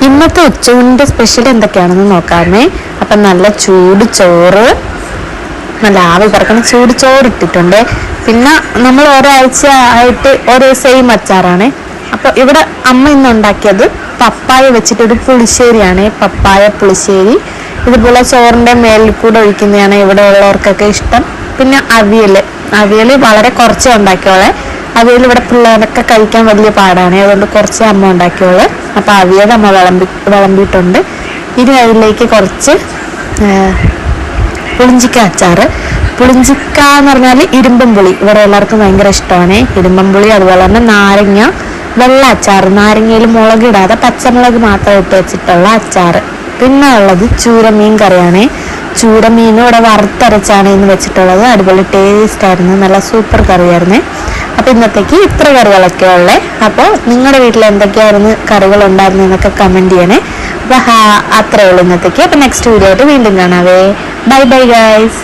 ഇന്നത്തെ ഉച്ചയൂണിൻ്റെ സ്പെഷ്യൽ എന്തൊക്കെയാണെന്ന് നോക്കാമേ. അപ്പം നല്ല ചൂട് ചോറ്, നല്ല ആവി പറക്കണ ചൂട് ചോറ് ഇട്ടിട്ടുണ്ട്. പിന്നെ നമ്മൾ ഒരാഴ്ച ആയിട്ട് ഓരോ സെയിം അച്ചാറാണ്. അപ്പോൾ ഇവിടെ അമ്മ ഇന്ന് ഉണ്ടാക്കിയത് പപ്പായ വെച്ചിട്ടൊരു പുളിശ്ശേരിയാണ്. പപ്പായ പുളിശ്ശേരി ഇതുപോലെ ചോറിൻ്റെ മേലിൽ കൂടെ ഒഴിക്കുന്നതാണ് ഇവിടെ ഉള്ളവർക്കൊക്കെ ഇഷ്ടം. പിന്നെ അവിയൽ വളരെ കുറച്ചേ ഉണ്ടാക്കിയോളെ. അവിയൽ ഇവിടെ പിള്ളേരൊക്കെ കഴിക്കാൻ വലിയ പാടാണ്, അതുകൊണ്ട് കുറച്ച് അമ്മ ഉണ്ടാക്കിയോളെ. അപ്പോൾ അവിയൽ അമ്മ വിളമ്പിയിട്ടുണ്ട്. ഇനി അതിലേക്ക് കുറച്ച് പുളിഞ്ചിക്ക അച്ചാറ്. പുളിഞ്ചിക്ക എന്ന് പറഞ്ഞാൽ ഇരുമ്പം പുളി, ഇവിടെ എല്ലാവർക്കും ഭയങ്കര ഇഷ്ടമാണ് ഇരുമ്പം പുളി. അതുപോലെ തന്നെ നാരങ്ങ വെള്ള അച്ചാറ്, നാരങ്ങയിൽ മുളകിടാതെ പച്ചമുളക് മാത്രം ഇട്ട് വെച്ചിട്ടുള്ള അച്ചാറ്. പിന്നെ ഉള്ളത് ചൂരമീൻ കറിയാണ്. ചൂരമീനും ഇവിടെ വറുത്തരച്ചാണ് ഇന്ന് വെച്ചിട്ടുള്ളത്. അടിപൊളി ടേസ്റ്റ് ആയിരുന്നു, നല്ല സൂപ്പർ കറിയായിരുന്നു. അപ്പോൾ ഇന്നത്തേക്ക് ഇത്ര കറികളൊക്കെ ഉള്ളേ. അപ്പോൾ നിങ്ങളുടെ വീട്ടിൽ എന്തൊക്കെയായിരുന്നു കറികൾ ഉണ്ടായിരുന്നു എന്നൊക്കെ കമൻറ്റ് ചെയ്യണേ. അപ്പോൾ അത്രയേ ഉള്ളൂ ഇന്നത്തേക്ക്. അപ്പോൾ നെക്സ്റ്റ് വീഡിയോ ആയിട്ട് വീണ്ടും കാണാവേ. Bye bye guys.